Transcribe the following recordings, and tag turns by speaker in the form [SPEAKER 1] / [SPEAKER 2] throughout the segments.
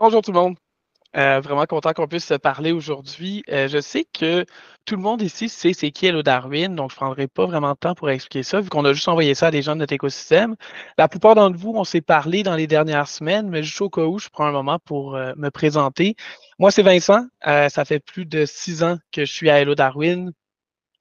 [SPEAKER 1] Bonjour tout le monde. Vraiment content qu'on puisse se parler aujourd'hui. Je sais que tout le monde ici sait c'est qui Hello Darwin, donc je ne prendrai pas vraiment de temps pour expliquer ça, vu qu'on a juste envoyé ça à des gens de notre écosystème. La plupart d'entre vous, on s'est parlé dans les dernières semaines, mais juste au cas où, je prends un moment pour me présenter. Moi, c'est Vincent. Ça fait plus de 6 ans que je suis à Hello Darwin.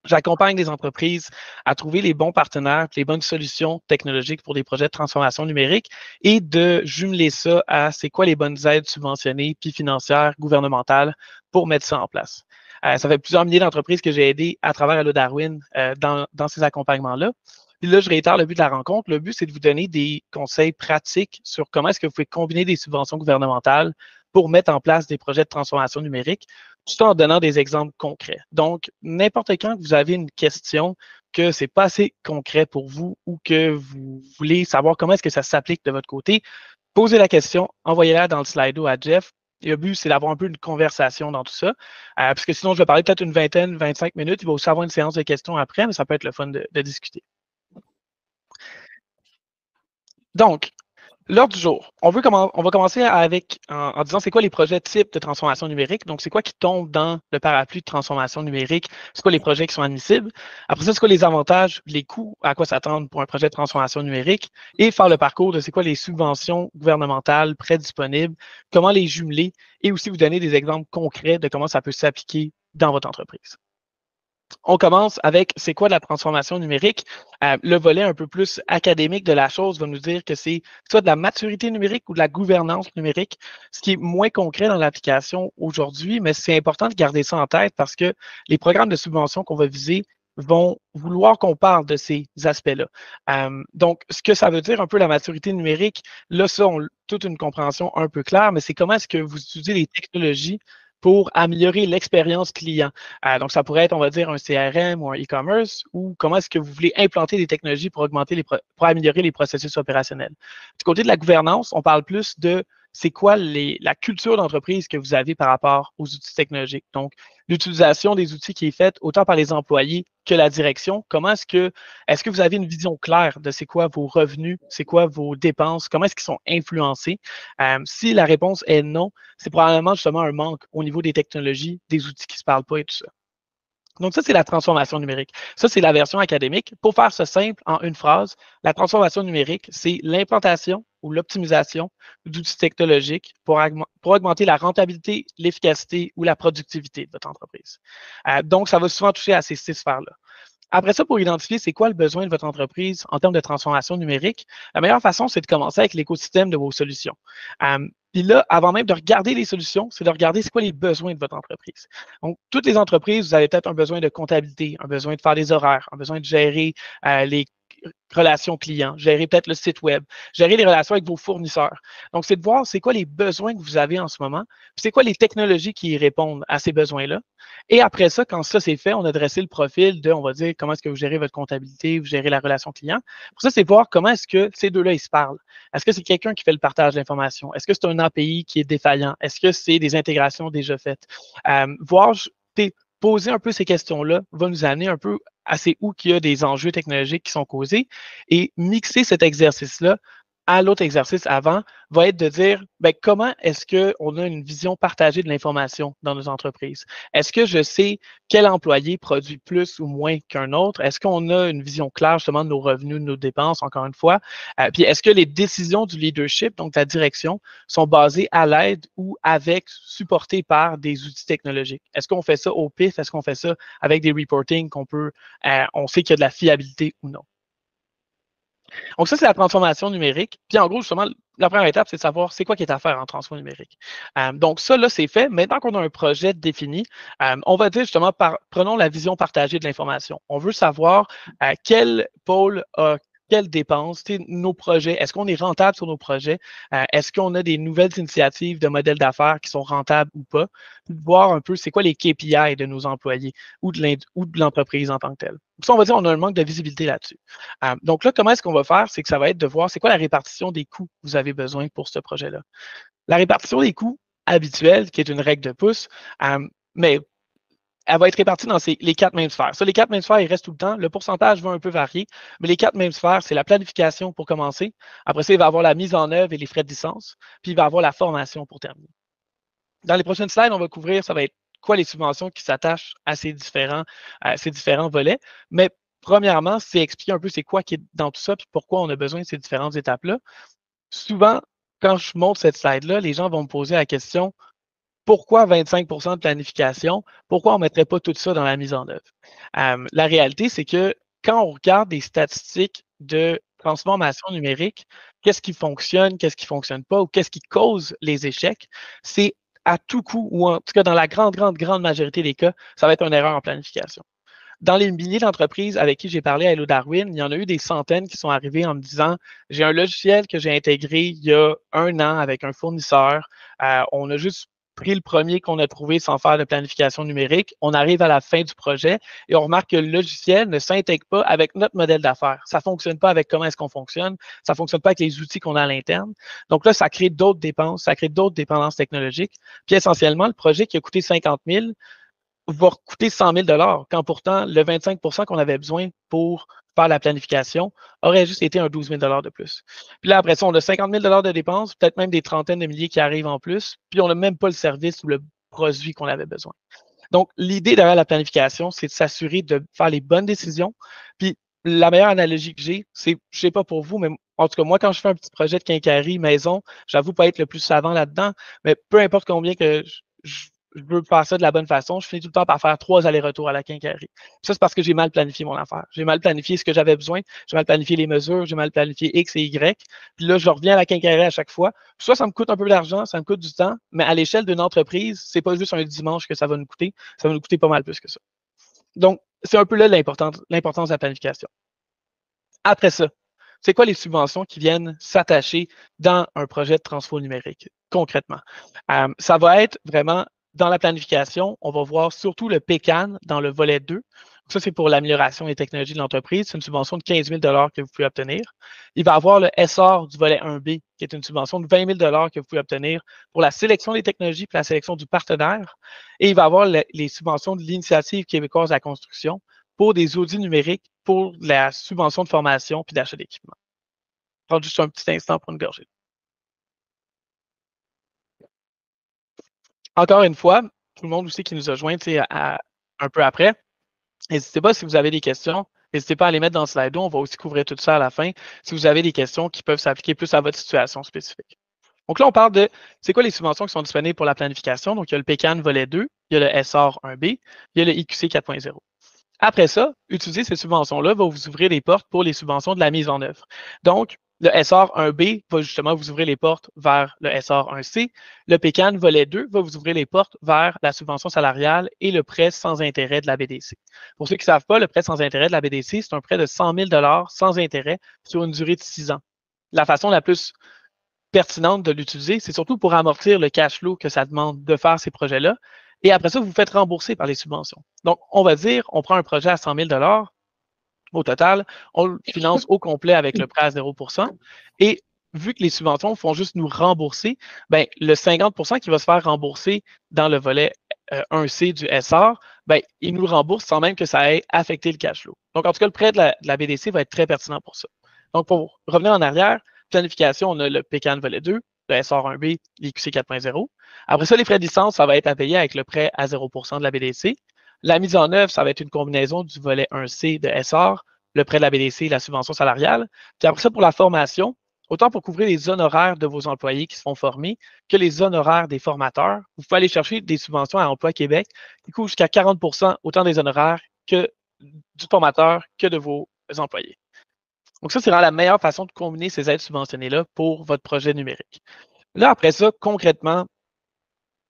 [SPEAKER 1] J'accompagne les entreprises à trouver les bons partenaires, les bonnes solutions technologiques pour des projets de transformation numérique et de jumeler ça à c'est quoi les bonnes aides subventionnées puis financières, gouvernementales pour mettre ça en place. Ça fait plusieurs milliers d'entreprises que j'ai aidées à travers Hello Darwin dans ces accompagnements-là. Puis là, je réitère le but de la rencontre. Le but, c'est de vous donner des conseils pratiques sur comment est-ce que vous pouvez combiner des subventions gouvernementales pour mettre en place des projets de transformation numérique tout en donnant des exemples concrets. Donc, n'importe quand que vous avez une question que c'est pas assez concret pour vous ou que vous voulez savoir comment est-ce que ça s'applique de votre côté, posez la question, envoyez-la dans le Slido à Jeff. Et le but, c'est d'avoir un peu une conversation dans tout ça. Parce que sinon, je vais parler peut-être une vingtaine, 25 minutes. Il va aussi avoir une séance de questions après, mais ça peut être le fun de discuter. Donc, l'ordre du jour. On va commencer en disant c'est quoi les projets types de transformation numérique. Donc, c'est quoi qui tombe dans le parapluie de transformation numérique? C'est quoi les projets qui sont admissibles? Après ça, c'est quoi les avantages, les coûts, à quoi s'attendre pour un projet de transformation numérique? Et faire le parcours de c'est quoi les subventions gouvernementales prêts disponibles, comment les jumeler et aussi vous donner des exemples concrets de comment ça peut s'appliquer dans votre entreprise. On commence avec c'est quoi la transformation numérique? Le volet un peu plus académique de la chose va nous dire que c'est soit de la maturité numérique ou de la gouvernance numérique, ce qui est moins concret dans l'application aujourd'hui, mais c'est important de garder ça en tête parce que les programmes de subvention qu'on va viser vont vouloir qu'on parle de ces aspects-là. Donc, ce que ça veut dire un peu la maturité numérique, là, ça, on toute une compréhension un peu claire, mais c'est comment est-ce que vous utilisez les technologies pour améliorer l'expérience client. Donc, ça pourrait être, on va dire, un CRM ou un e-commerce, ou comment est-ce que vous voulez implanter des technologies pour pour améliorer les processus opérationnels. Du côté de la gouvernance, on parle plus de c'est quoi la culture d'entreprise que vous avez par rapport aux outils technologiques. Donc, l'utilisation des outils qui est faite autant par les employés que la direction. Est-ce que vous avez une vision claire de c'est quoi vos revenus, c'est quoi vos dépenses, comment est-ce qu'ils sont influencés? Si la réponse est non, c'est probablement justement un manque au niveau des technologies, des outils qui ne se parlent pas et tout ça. Donc, ça, c'est la transformation numérique. Ça, c'est la version académique. Pour faire ça simple, en une phrase, la transformation numérique, c'est l'implantation ou l'optimisation d'outils technologiques pour augmenter la rentabilité, l'efficacité ou la productivité de votre entreprise. Donc, ça va souvent toucher à ces 6 sphères-là. Après ça, pour identifier c'est quoi le besoin de votre entreprise en termes de transformation numérique, la meilleure façon, c'est de commencer avec l'écosystème de vos solutions. Puis là, avant même de regarder les solutions, c'est de regarder c'est quoi les besoins de votre entreprise. Donc, toutes les entreprises, vous avez peut-être un besoin de comptabilité, un besoin de faire des horaires, un besoin de gérer les relations clients, gérer peut-être le site web, gérer les relations avec vos fournisseurs. Donc, c'est de voir c'est quoi les besoins que vous avez en ce moment, puis c'est quoi les technologies qui répondent à ces besoins-là. Et après ça, quand ça c'est fait, on a dressé le profil de, on va dire, comment est-ce que vous gérez votre comptabilité, vous gérez la relation client. Pour ça, c'est voir comment est-ce que ces deux-là, ils se parlent. Est-ce que c'est quelqu'un qui fait le partage d'informations? Est-ce que c'est un API qui est défaillant? Est-ce que c'est des intégrations déjà faites? Voir, poser un peu ces questions-là va nous amener un peu à c'est où qu'il y a des enjeux technologiques qui sont causés et mixer cet exercice-là à l'autre exercice avant va être de dire ben, comment est-ce qu'on a une vision partagée de l'information dans nos entreprises? Est-ce que je sais quel employé produit plus ou moins qu'un autre? Est-ce qu'on a une vision claire justement de nos revenus, de nos dépenses, encore une fois? Puis est-ce que les décisions du leadership, donc de la direction, sont basées à l'aide ou avec, supportées par des outils technologiques? Est-ce qu'on fait ça au pif? Est-ce qu'on fait ça avec des reporting on sait qu'il y a de la fiabilité ou non? Donc, ça, c'est la transformation numérique. Puis, en gros, justement, la première étape, c'est de savoir c'est quoi qui est à faire en transformation numérique. Donc, ça, là, c'est fait. Maintenant qu'on a un projet défini, on va dire justement, prenons la vision partagée de l'information. On veut savoir quel pôle a quelles dépenses, nos projets, est-ce qu'on est rentable sur nos projets? Est-ce qu'on a des nouvelles initiatives de modèles d'affaires qui sont rentables ou pas? Puis voir un peu c'est quoi les KPI de nos employés ou de l'entreprise en tant que telle. Ça, on va dire on a un manque de visibilité là-dessus. Donc là, comment est-ce qu'on va faire? C'est que ça va être de voir c'est quoi la répartition des coûts que vous avez besoin pour ce projet-là. La répartition des coûts habituelle, qui est une règle de pouce, mais elle va être répartie dans les 4 mêmes sphères. Ça, les 4 mêmes sphères, ils restent tout le temps. Le pourcentage va un peu varier, mais les 4 mêmes sphères, c'est la planification pour commencer. Après ça, il va y avoir la mise en œuvre et les frais de licence, puis il va y avoir la formation pour terminer. Dans les prochaines slides, on va couvrir, ça va être quoi les subventions qui s'attachent à ces différents volets. Mais premièrement, c'est expliquer un peu c'est quoi qui est dans tout ça, puis pourquoi on a besoin de ces différentes étapes-là. Souvent, quand je montre cette slide-là, les gens vont me poser la question, pourquoi 25 de planification? Pourquoi on ne mettrait pas tout ça dans la mise en œuvre? La réalité, c'est que quand on regarde des statistiques de transformation numérique, qu'est-ce qui fonctionne, qu'est-ce qui ne fonctionne pas, ou qu'est-ce qui cause les échecs, c'est à tout coup, ou en tout cas dans la grande majorité des cas, ça va être une erreur en planification. Dans les milliers d'entreprises avec qui j'ai parlé à Hello Darwin, il y en a eu des centaines qui sont arrivées en me disant, j'ai un logiciel que j'ai intégré il y a 1 an avec un fournisseur. On a juste pris le premier qu'on a trouvé sans faire de planification numérique. On arrive à la fin du projet et on remarque que le logiciel ne s'intègre pas avec notre modèle d'affaires. Ça ne fonctionne pas avec comment est-ce qu'on fonctionne. Ça ne fonctionne pas avec les outils qu'on a à l'interne. Donc là, ça crée d'autres dépenses, ça crée d'autres dépendances technologiques. Puis essentiellement, le projet qui a coûté 50 000 va coûter 100 000 quand pourtant le 25 qu'on avait besoin pour faire la planification aurait juste été un 12 000 de plus. Puis là, après ça, on a 50 000 de dépenses, peut-être même des trentaines de milliers qui arrivent en plus, puis on n'a même pas le service ou le produit qu'on avait besoin. Donc, l'idée derrière la planification, c'est de s'assurer de faire les bonnes décisions. Puis, la meilleure analogie que j'ai, c'est, je ne sais pas pour vous, mais en tout cas, moi, quand je fais un petit projet de quincaillerie maison, j'avoue pas être le plus savant là-dedans, mais peu importe combien que je veux faire ça de la bonne façon, je finis tout le temps par faire 3 allers-retours à la quincaillerie. Ça, c'est parce que j'ai mal planifié mon affaire. J'ai mal planifié ce que j'avais besoin, j'ai mal planifié les mesures, j'ai mal planifié X et Y. Puis là, je reviens à la quincaillerie à chaque fois. Soit ça me coûte un peu d'argent, ça me coûte du temps, mais à l'échelle d'une entreprise, c'est pas juste un dimanche que ça va nous coûter, ça va nous coûter pas mal plus que ça. Donc, c'est un peu là l'importance de la planification. Après ça, c'est quoi les subventions qui viennent s'attacher dans un projet de transfo numérique, concrètement? Ça va être vraiment dans la planification, on va voir surtout le PCAN dans le volet 2. Ça, c'est pour l'amélioration des technologies de l'entreprise. C'est une subvention de 15 000 que vous pouvez obtenir. Il va y avoir le SR du volet 1B, qui est une subvention de 20 000 que vous pouvez obtenir pour la sélection des technologies et la sélection du partenaire. Et il va y avoir les subventions de l'Initiative québécoise de la construction pour des audits numériques pour la subvention de formation puis d'achat d'équipement. Je prends juste un petit instant pour une gorgée. Encore une fois, tout le monde aussi qui nous a joints un peu après, n'hésitez pas si vous avez des questions, n'hésitez pas à les mettre dans Slido, on va aussi couvrir tout ça à la fin, si vous avez des questions qui peuvent s'appliquer plus à votre situation spécifique. Donc là, on parle de c'est quoi les subventions qui sont disponibles pour la planification. Donc, il y a le PCAN volet 2, il y a le SR 1B, il y a le IQC 4.0. Après ça, utiliser ces subventions-là va vous ouvrir les portes pour les subventions de la mise en œuvre. Donc, le SR 1B va justement vous ouvrir les portes vers le SR 1C. Le PCAN volet 2 va vous ouvrir les portes vers la subvention salariale et le prêt sans intérêt de la BDC. Pour ceux qui ne savent pas, le prêt sans intérêt de la BDC, c'est un prêt de 100 000 sans intérêt sur une durée de 6 ans. La façon la plus pertinente de l'utiliser, c'est surtout pour amortir le cash flow que ça demande de faire ces projets-là. Et après ça, vous vous faites rembourser par les subventions. Donc, on va dire, on prend un projet à 100 000 au total, on le finance au complet avec le prêt à 0 et vu que les subventions font juste nous rembourser, ben, le 50 qui va se faire rembourser dans le volet 1C du SR, ben, il nous le rembourse sans même que ça ait affecté le cash flow. Donc, en tout cas, le prêt de la BDC va être très pertinent pour ça. Donc, pour revenir en arrière, planification, on a le PCAN volet 2, le SR1B, l'IQC 4.0. Après ça, les frais de licence, ça va être à payer avec le prêt à 0 de la BDC. La mise en œuvre, ça va être une combinaison du volet 1C de SR, le prêt de la BDC et la subvention salariale. Puis après ça, pour la formation, autant pour couvrir les honoraires de vos employés qui se font former que les honoraires des formateurs, vous pouvez aller chercher des subventions à Emploi Québec qui couvrent jusqu'à 40 autant des honoraires que du formateur que de vos employés. Donc ça, c'est vraiment la meilleure façon de combiner ces aides subventionnées-là pour votre projet numérique. Là, après ça, concrètement,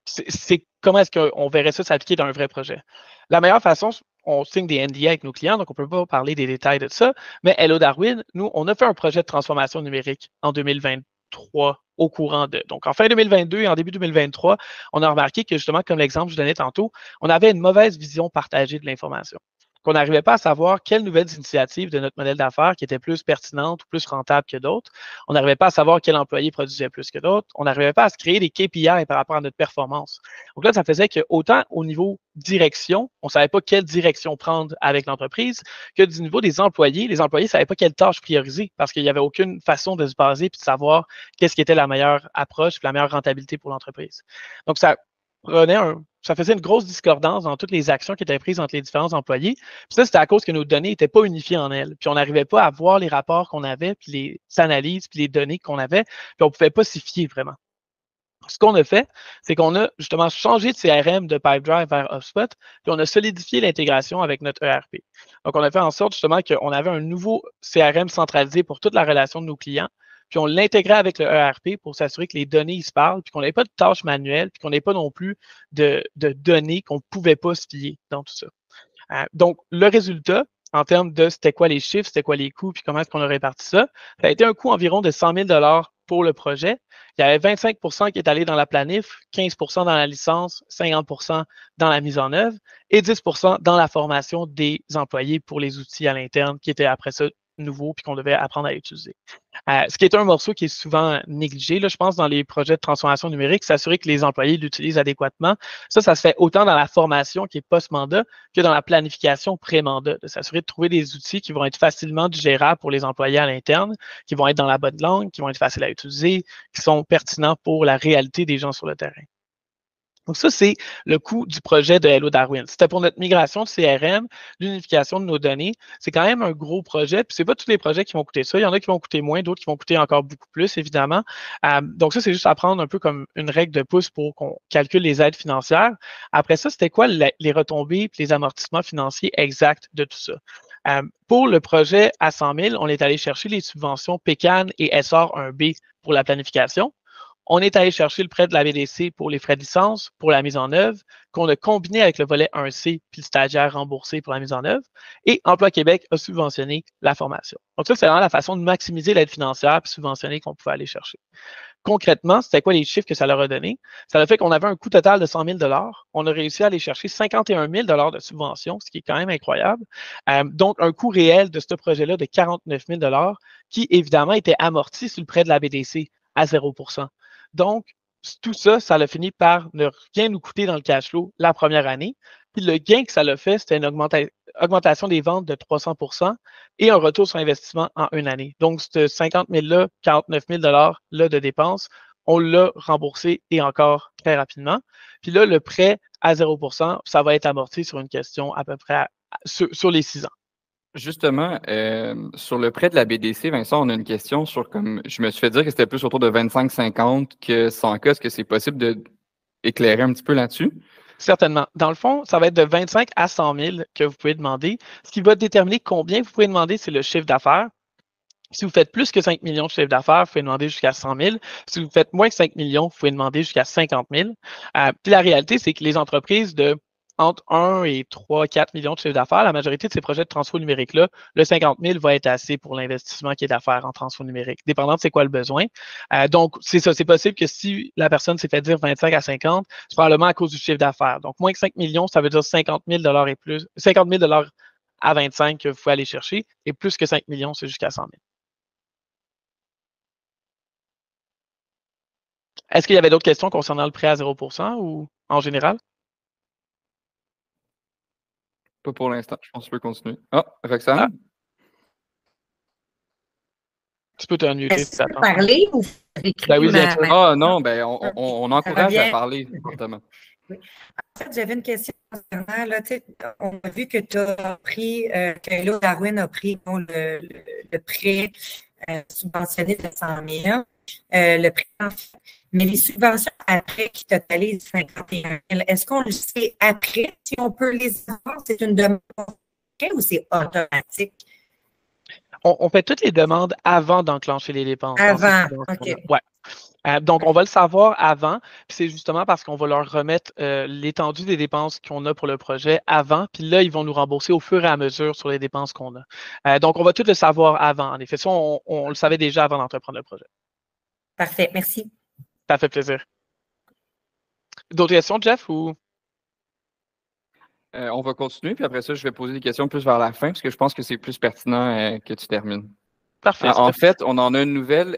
[SPEAKER 1] c'est comment est-ce qu'on verrait ça s'appliquer dans un vrai projet? La meilleure façon, on signe des NDA avec nos clients, donc on ne peut pas parler des détails de ça, mais Hello Darwin, nous, on a fait un projet de transformation numérique en 2023 au courant de. Donc, en fin 2022 et en début 2023, on a remarqué que justement, comme l'exemple que je donnais tantôt, on avait une mauvaise vision partagée de l'information. qu'on n'arrivait pas à savoir quelles nouvelles initiatives de notre modèle d'affaires qui étaient plus pertinentes ou plus rentables que d'autres. On n'arrivait pas à savoir quel employé produisait plus que d'autres. On n'arrivait pas à se créer des KPI par rapport à notre performance. Donc là, ça faisait que autant au niveau direction, on ne savait pas quelle direction prendre avec l'entreprise, que du niveau des employés, les employés ne savaient pas quelle tâche prioriser parce qu'il n'y avait aucune façon de se baser et de savoir qu'est-ce qui était la meilleure approche et la meilleure rentabilité pour l'entreprise. Donc, ça faisait une grosse discordance dans toutes les actions qui étaient prises entre les différents employés. Puis ça, c'était à cause que nos données n'étaient pas unifiées en elles. Puis on n'arrivait pas à voir les rapports qu'on avait, puis les analyses, puis les données qu'on avait, puis on ne pouvait pas s'y fier vraiment. Ce qu'on a fait, c'est qu'on a justement changé de CRM de Pipedrive vers HubSpot, puis on a solidifié l'intégration avec notre ERP. Donc, on a fait en sorte justement qu'on avait un nouveau CRM centralisé pour toute la relation de nos clients, puis on l'intégrait avec le ERP pour s'assurer que les données ils se parlent, puis qu'on n'avait pas de tâches manuelles, puis qu'on n'ait pas non plus de données qu'on ne pouvait pas se fier dans tout ça. Donc, le résultat, en termes de c'était quoi les chiffres, c'était quoi les coûts, puis comment est-ce qu'on a réparti ça, ça a été un coût environ de 100 000 pour le projet. Il y avait 25 qui est allé dans la planif, 15 dans la licence, 50 dans la mise en œuvre et 10 dans la formation des employés pour les outils à l'interne qui étaient après ça nouveaux puis qu'on devait apprendre à utiliser. Ce qui est un morceau qui est souvent négligé, là, je pense, dans les projets de transformation numérique, s'assurer que les employés l'utilisent adéquatement. Ça se fait autant dans la formation qui est post-mandat que dans la planification pré-mandat, de s'assurer de trouver des outils qui vont être facilement digérables pour les employés à l'interne, qui vont être dans la bonne langue, qui vont être faciles à utiliser, qui sont pertinents pour la réalité des gens sur le terrain. Donc, ça, c'est le coût du projet de Hello Darwin. C'était pour notre migration de CRM, l'unification de nos données. C'est quand même un gros projet. Puis, ce n'est pas tous les projets qui vont coûter ça. Il y en a qui vont coûter moins, d'autres qui vont coûter encore beaucoup plus, évidemment. Donc, ça, c'est juste à prendre un peu comme une règle de pouce pour qu'on calcule les aides financières. Après ça, c'était quoi les retombées et les amortissements financiers exacts de tout ça? Pour le projet à 100 000, on est allé chercher les subventions PECAN et SR 1B pour la planification. On est allé chercher le prêt de la BDC pour les frais de licence, pour la mise en œuvre, qu'on a combiné avec le volet 1C puis le stagiaire remboursé pour la mise en œuvre. Et Emploi Québec a subventionné la formation. Donc ça, c'est vraiment la façon de maximiser l'aide financière et subventionner qu'on pouvait aller chercher. Concrètement, c'était quoi les chiffres que ça leur a donné? Ça a fait qu'on avait un coût total de 100 000 On a réussi à aller chercher 51 000 de subvention, ce qui est quand même incroyable. Donc, un coût réel de ce projet-là de 49 000 qui, évidemment, était amorti sur le prêt de la BDC à 0 Donc, tout ça, ça a fini par ne rien nous coûter dans le cash flow la première année. Puis le gain que ça l'a fait, c'était une augmentation des ventes de 300 et un retour sur investissement en une année. Donc, ce 50 000-là, 49 000 $-là de dépenses, on l'a remboursé et encore très rapidement. Puis là, le prêt à 0 ça va être amorti sur une question à peu près sur les 6 ans.
[SPEAKER 2] Justement, sur le prêt de la BDC, Vincent, on a une question sur comme je me suis fait dire que c'était plus autour de 25-50 que 100 cas. Est-ce que c'est possible d'éclairer un petit peu là-dessus?
[SPEAKER 1] Certainement. Dans le fond, ça va être de 25 à 100 000 que vous pouvez demander. Ce qui va déterminer combien vous pouvez demander, c'est le chiffre d'affaires. Si vous faites plus que 5 millions de chiffre d'affaires, vous pouvez demander jusqu'à 100 000. Si vous faites moins que 5 millions, vous pouvez demander jusqu'à 50 000. Puis la réalité, c'est que les entreprises de entre 1 et 3, 4 millions de chiffre d'affaires, la majorité de ces projets de transfert numérique-là, le 50 000 va être assez pour l'investissement qui est à faire en transfert numérique, dépendant de c'est quoi le besoin. Donc, c'est ça, c'est possible que si la personne s'est fait dire 25 à 50, c'est probablement à cause du chiffre d'affaires. Donc, moins que 5 millions, ça veut dire 50 000 et plus, 50 000 à 25 que vous pouvez aller chercher, et plus que 5 millions, c'est jusqu'à 100 000. Est-ce qu'il y avait d'autres questions concernant le prêt à 0 ou en général?
[SPEAKER 2] Pas pour l'instant. Je pense que tu peux continuer. Ah, Roxane?
[SPEAKER 1] Ah. Tu peux te unmuter.
[SPEAKER 3] Est-ce que tu peux parler ou
[SPEAKER 1] ben oui, bien sûr.
[SPEAKER 2] Ah non, ben on encourage à parler, fortement.
[SPEAKER 3] Oui. En fait, j'avais une question concernant, là, on a vu que tu as pris, que Hello Darwin a pris le prêt subventionné de 100 000, le prêt mais les subventions après qui totalisent 51 000, est-ce qu'on le sait après si on peut les avoir? C'est une demande ou c'est automatique?
[SPEAKER 1] On fait toutes les demandes avant d'enclencher les dépenses.
[SPEAKER 3] Avant, OK.
[SPEAKER 1] Ouais. Donc, on va le savoir avant, puis c'est justement parce qu'on va leur remettre l'étendue des dépenses qu'on a pour le projet avant, puis là, ils vont nous rembourser au fur et à mesure sur les dépenses qu'on a. Donc, on va tout le savoir avant. En effet, ça, on le savait déjà avant d'entreprendre le projet.
[SPEAKER 3] Parfait, merci.
[SPEAKER 1] Ça fait plaisir. D'autres questions, Jeff, ou?
[SPEAKER 2] On va continuer, puis après ça, je vais poser des questions plus vers la fin, parce que je pense que c'est plus pertinent que tu termines.
[SPEAKER 1] Parfait.
[SPEAKER 2] En fait, on en a une nouvelle.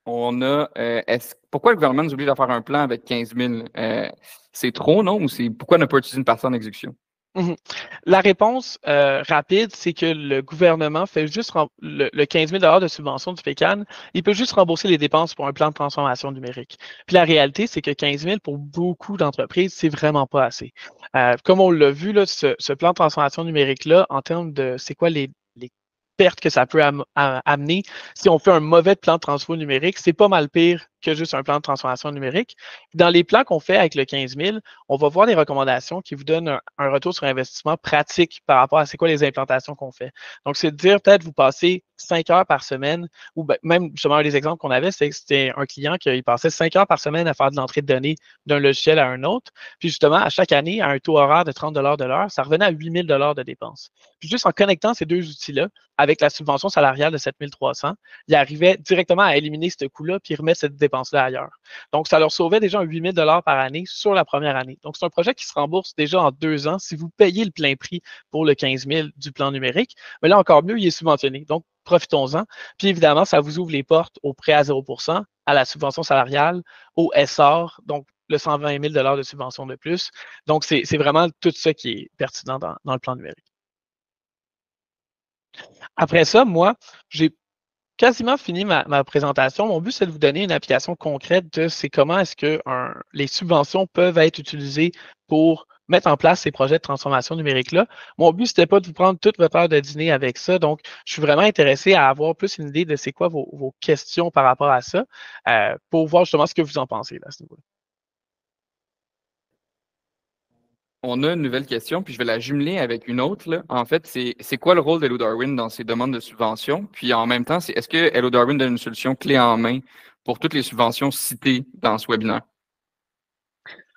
[SPEAKER 2] Pourquoi le gouvernement nous oblige à faire un plan avec 15 000? C'est trop, non? Ou pourquoi ne pas utiliser une partie en exécution?
[SPEAKER 1] La réponse rapide, c'est que le gouvernement fait juste le 15 000 de subvention du PECAN, il peut juste rembourser les dépenses pour un plan de transformation numérique. Puis la réalité, c'est que 15 000 pour beaucoup d'entreprises, c'est vraiment pas assez. Comme on l'a vu, là, ce plan de transformation numérique-là, en termes de c'est quoi les pertes que ça peut amener si on fait un mauvais plan de transfo numérique, c'est pas mal pire que juste un plan de transformation numérique. Dans les plans qu'on fait avec le 15 000, on va voir des recommandations qui vous donnent un retour sur investissement pratique par rapport à c'est quoi les implantations qu'on fait. Donc, c'est de dire peut-être vous passez 5 heures par semaine, ou même justement un des exemples qu'on avait, c'était un client qui passait 5 heures par semaine à faire de l'entrée de données d'un logiciel à un autre. Puis justement, à chaque année, à un taux horaire de 30 de l'heure, ça revenait à 8 000 de dépenses. Puis juste en connectant ces deux outils-là, avec la subvention salariale de 7 300, ils arrivaient directement à éliminer ce coût-là puis remettre cette dépense-là ailleurs. Donc, ça leur sauvait déjà 8 000 par année sur la première année. Donc, c'est un projet qui se rembourse déjà en 2 ans si vous payez le plein prix pour le 15 000 du plan numérique. Mais là, encore mieux, il est subventionné. Donc, profitons-en. Puis évidemment, ça vous ouvre les portes au prêt à 0 à la subvention salariale, au SR, donc le 120 000 de subvention de plus. Donc, c'est vraiment tout ça qui est pertinent dans le plan numérique. Après ça, moi, j'ai quasiment fini ma présentation. Mon but, c'est de vous donner une application concrète de c'est comment est-ce que les subventions peuvent être utilisées pour mettre en place ces projets de transformation numérique-là. Mon but, c'était pas de vous prendre toute votre heure de dîner avec ça. Donc, je suis vraiment intéressé à avoir plus une idée de c'est quoi vos questions par rapport à ça pour voir justement ce que vous en pensez là, à ce niveau-là.
[SPEAKER 2] On a une nouvelle question, puis je vais la jumeler avec une autre, là. En fait, c'est quoi le rôle d'Hello Darwin dans ces demandes de subvention? Puis en même temps, est-ce que Hello Darwin donne une solution clé en main pour toutes les subventions citées dans ce webinaire?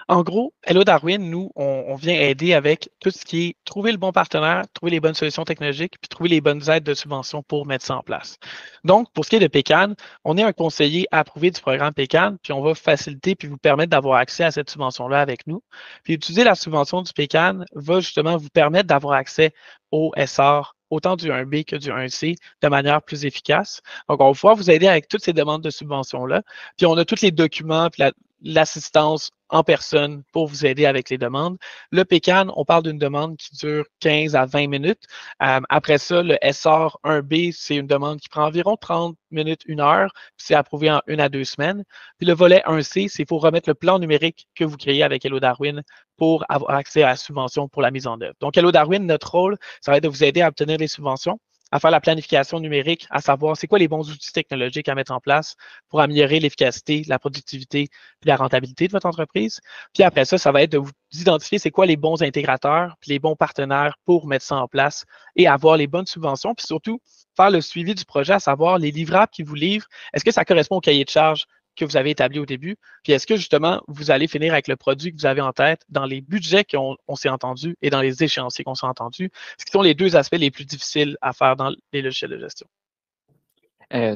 [SPEAKER 1] En gros, Hello Darwin, nous, on vient aider avec tout ce qui est trouver le bon partenaire, trouver les bonnes solutions technologiques, puis trouver les bonnes aides de subvention pour mettre ça en place. Donc, pour ce qui est de PECAN, on est un conseiller approuvé du programme PECAN, puis on va faciliter puis vous permettre d'avoir accès à cette subvention-là avec nous. Puis utiliser la subvention du PECAN va justement vous permettre d'avoir accès au SR, autant du 1B que du 1C, de manière plus efficace. Donc, on va pouvoir vous aider avec toutes ces demandes de subvention-là. Puis on a tous les documents, puis l'assistance en personne pour vous aider avec les demandes. Le PECAN, on parle d'une demande qui dure 15 à 20 minutes. Après ça, le SR 1B, c'est une demande qui prend environ 30 minutes, 1 heure, puis c'est approuvé en 1 à 2 semaines. Puis le volet 1C, c'est pour remettre le plan numérique que vous créez avec Hello Darwin pour avoir accès à la subvention pour la mise en œuvre. Donc, Hello Darwin, notre rôle, ça va être de vous aider à obtenir les subventions, à faire la planification numérique, à savoir c'est quoi les bons outils technologiques à mettre en place pour améliorer l'efficacité, la productivité et la rentabilité de votre entreprise. Puis après ça, ça va être de vous identifier c'est quoi les bons intégrateurs puis les bons partenaires pour mettre ça en place et avoir les bonnes subventions. Puis surtout, faire le suivi du projet, à savoir les livrables qui vous livrent. Est-ce que ça correspond au cahier de charge que vous avez établi au début? Puis est-ce que justement, vous allez finir avec le produit que vous avez en tête dans les budgets qu'on s'est entendu et dans les échéanciers qu'on s'est entendus, ce qui sont les deux aspects les plus difficiles à faire dans les logiciels de gestion.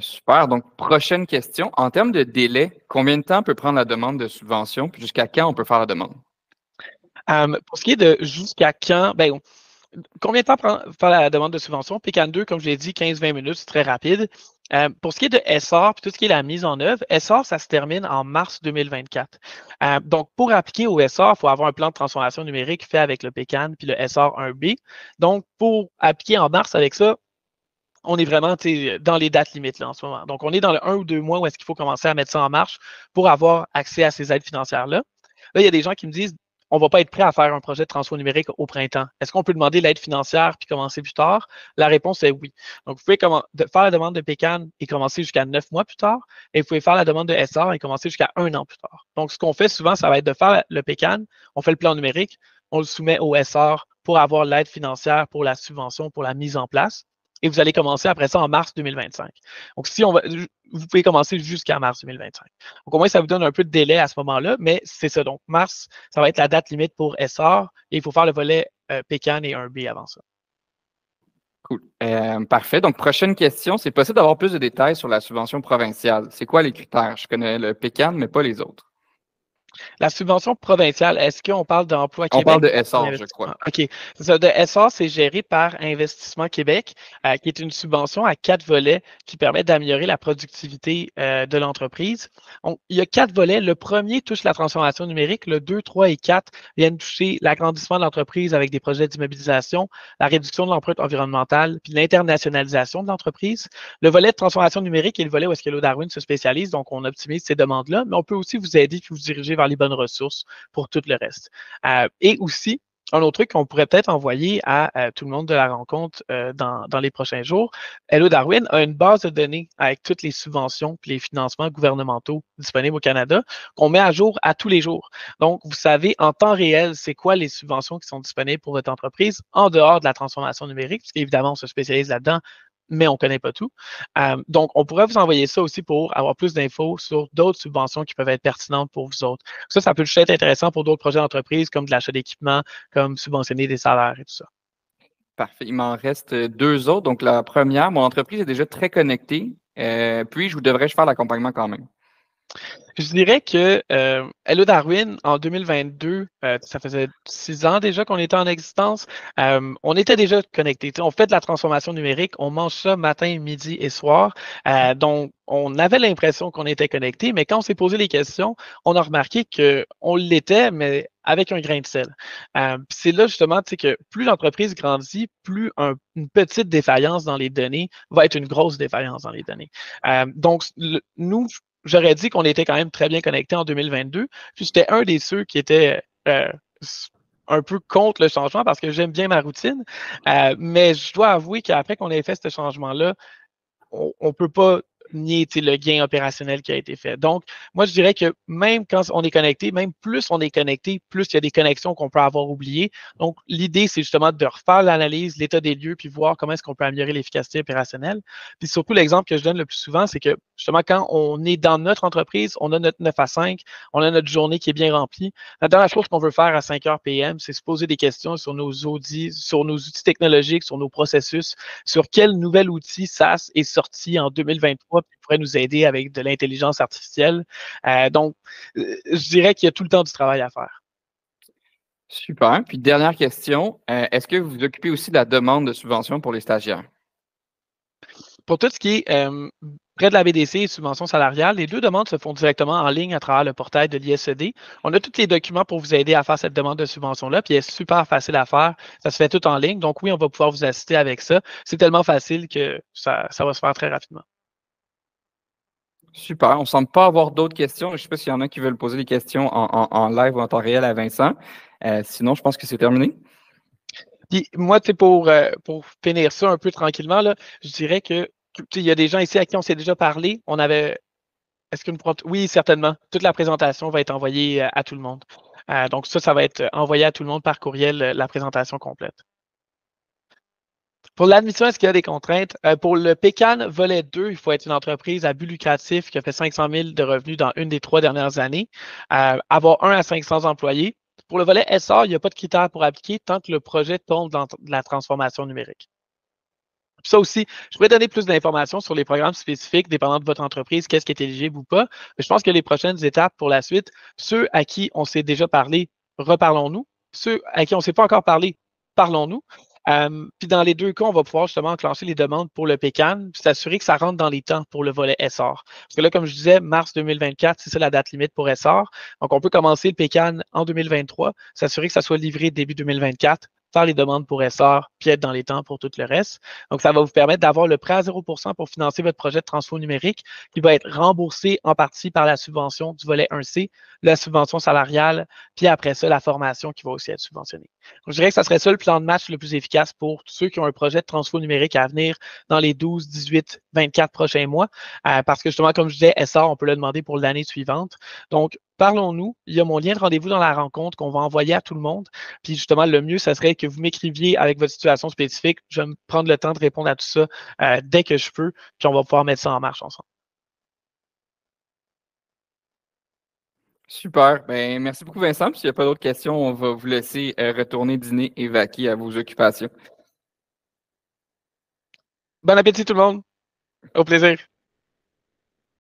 [SPEAKER 2] Super. Donc, prochaine question. En termes de délai, combien de temps peut prendre la demande de subvention? Puis jusqu'à quand on peut faire la demande?
[SPEAKER 1] Pour ce qui est de jusqu'à quand, ben, combien de temps prend faire la demande de subvention? PECAN 2, comme je l'ai dit, 15-20 minutes, c'est très rapide. Pour ce qui est de SR, puis tout ce qui est la mise en œuvre, SR, ça se termine en mars 2024. Donc, pour appliquer au SR, il faut avoir un plan de transformation numérique fait avec le PECAN puis le SR 1B. Donc, pour appliquer en mars avec ça, on est vraiment dans les dates limites là, en ce moment. Donc, on est dans le 1 ou 2 mois où est-ce qu'il faut commencer à mettre ça en marche pour avoir accès à ces aides financières-là. Là, il y a des gens qui me disent on ne va pas être prêt à faire un projet de transfert numérique au printemps. Est-ce qu'on peut demander l'aide financière puis commencer plus tard? La réponse est oui. Donc, vous pouvez faire la demande de PECAN et commencer jusqu'à 9 mois plus tard. Et vous pouvez faire la demande de SR et commencer jusqu'à 1 an plus tard. Donc, ce qu'on fait souvent, ça va être de faire le PECAN, on fait le plan numérique, on le soumet au SR pour avoir l'aide financière pour la subvention, pour la mise en place. Et vous allez commencer après ça en mars 2025. Donc, vous pouvez commencer jusqu'à mars 2025. Donc, au moins, ça vous donne un peu de délai à ce moment-là, mais c'est ça. Donc, mars, ça va être la date limite pour SR et il faut faire le volet PECAN et 1B avant ça.
[SPEAKER 2] Cool. Parfait. Donc, prochaine question. C'est possible d'avoir plus de détails sur la subvention provinciale. C'est quoi les critères? Je connais le PECAN, mais pas les autres.
[SPEAKER 1] La subvention provinciale, est-ce qu'on parle d'Emploi
[SPEAKER 2] On
[SPEAKER 1] Québec?
[SPEAKER 2] parle de SR, je crois.
[SPEAKER 1] OK. C'est ça, de SR, c'est géré par Investissement Québec, qui est une subvention à 4 volets qui permet d'améliorer la productivité de l'entreprise. Il y a 4 volets. Le premier touche la transformation numérique. Le 2, 3 et 4 viennent toucher l'agrandissement de l'entreprise avec des projets d'immobilisation, la réduction de l'empreinte environnementale, puis l'internationalisation de l'entreprise. Le volet de transformation numérique est le volet où est-ce que Hello Darwin se spécialise, donc on optimise ces demandes-là, mais on peut aussi vous aider et vous diriger vers les bonnes ressources pour tout le reste. Et aussi, un autre truc qu'on pourrait peut-être envoyer à tout le monde de la rencontre dans les prochains jours, Hello Darwin a une base de données avec toutes les subventions et les financements gouvernementaux disponibles au Canada qu'on met à jour à tous les jours. Donc, vous savez en temps réel, c'est quoi les subventions qui sont disponibles pour votre entreprise en dehors de la transformation numérique, parce qu'évidemment, on se spécialise là-dedans, mais on ne connaît pas tout. Donc, on pourrait vous envoyer ça aussi pour avoir plus d'infos sur d'autres subventions qui peuvent être pertinentes pour vous autres. Ça peut juste être intéressant pour d'autres projets d'entreprise, comme de l'achat d'équipements, comme subventionner des salaires et tout ça.
[SPEAKER 2] Parfait. Il m'en reste 2 autres. Donc, la première, mon entreprise est déjà très connectée. Puis, devrais-je faire l'accompagnement quand même?
[SPEAKER 1] Je dirais que Hello Darwin, en 2022, ça faisait 6 ans déjà qu'on était en existence, on était déjà connectés. On fait de la transformation numérique, on mange ça matin, midi et soir. Donc, on avait l'impression qu'on était connectés, mais quand on s'est posé les questions, on a remarqué qu'on l'était, mais avec un grain de sel. C'est là justement que plus l'entreprise grandit, plus une petite défaillance dans les données va être une grosse défaillance dans les données. Donc, nous, j'aurais dit qu'on était quand même très bien connectés en 2022. Puis j'étais un des ceux qui était un peu contre le changement parce que j'aime bien ma routine. Mais je dois avouer qu'après qu'on ait fait ce changement-là, on ne peut pas nier le gain opérationnel qui a été fait. Donc, moi, je dirais que même quand on est connecté, même plus on est connecté, plus il y a des connexions qu'on peut avoir oubliées. Donc, l'idée, c'est justement de refaire l'analyse, l'état des lieux, puis voir comment est-ce qu'on peut améliorer l'efficacité opérationnelle. Puis surtout, l'exemple que je donne le plus souvent, c'est que justement, quand on est dans notre entreprise, on a notre 9 à 5, on a notre journée qui est bien remplie. La dernière chose qu'on veut faire à 5 heures PM, c'est se poser des questions sur nos outils, technologiques, sur nos processus, sur quel nouvel outil SaaS est sorti en 2023 qui pourrait nous aider avec de l'intelligence artificielle. Donc, je dirais qu'il y a tout le temps du travail à faire.
[SPEAKER 2] Super. Puis, dernière question, est-ce que vous vous occupez aussi de la demande de subvention pour les stagiaires?
[SPEAKER 1] Pour tout ce qui est près de la BDC et subvention salariale, les deux demandes se font directement en ligne à travers le portail de l'ISED. On a tous les documents pour vous aider à faire cette demande de subvention-là, puis elle est super facile à faire. Ça se fait tout en ligne. Donc oui, on va pouvoir vous assister avec ça. C'est tellement facile que ça va se faire très rapidement.
[SPEAKER 2] Super. On ne semble pas avoir d'autres questions. Je ne sais pas s'il y en a qui veulent poser des questions en live ou en temps réel à Vincent. Sinon, je pense que c'est terminé.
[SPEAKER 1] Puis moi, pour finir ça un peu tranquillement, là, je dirais que il y a des gens ici à qui on s'est déjà parlé. On avait. Est-ce qu'une Oui, certainement. Toute la présentation va être envoyée à tout le monde. Donc ça va être envoyé à tout le monde par courriel, la présentation complète. Pour l'admission, est-ce qu'il y a des contraintes? Pour le PECAN volet 2, il faut être une entreprise à but lucratif qui a fait 500 000 de revenus dans une des 3 dernières années, avoir 1 à 500 employés. Pour le volet SR, il n'y a pas de critères pour appliquer tant que le projet tombe dans la transformation numérique. Ça aussi, je pourrais donner plus d'informations sur les programmes spécifiques, dépendant de votre entreprise, qu'est-ce qui est éligible ou pas. Mais je pense que les prochaines étapes pour la suite, ceux à qui on s'est déjà parlé, reparlons-nous. Ceux à qui on ne s'est pas encore parlé, parlons-nous. Puis dans les deux cas, on va pouvoir justement enclencher les demandes pour le PECAN, puis s'assurer que ça rentre dans les temps pour le volet SR. Parce que là, comme je disais, mars 2024, c'est ça la date limite pour SR. Donc, on peut commencer le PECAN en 2023, s'assurer que ça soit livré début 2024, faire les demandes pour SR, puis être dans les temps pour tout le reste. Donc, ça va vous permettre d'avoir le prêt à 0% pour financer votre projet de transfo numérique qui va être remboursé en partie par la subvention du volet 1C, la subvention salariale, puis après ça, la formation qui va aussi être subventionnée. Donc, je dirais que ça serait ça le plan de match le plus efficace pour tous ceux qui ont un projet de transfo numérique à venir dans les 12, 18, 24 prochains mois. Parce que justement, comme je disais, SR, on peut le demander pour l'année suivante. Donc, parlons-nous. Il y a mon lien de rendez-vous dans la rencontre qu'on va envoyer à tout le monde. Puis justement, le mieux, ça serait que vous m'écriviez avec votre situation spécifique. Je vais me prendre le temps de répondre à tout ça dès que je peux. Puis on va pouvoir mettre ça en marche ensemble.
[SPEAKER 2] Super. Ben, merci beaucoup, Vincent. S'il n'y a pas d'autres questions, on va vous laisser retourner dîner et vaquer à vos occupations.
[SPEAKER 1] Bon appétit tout le monde. Au plaisir.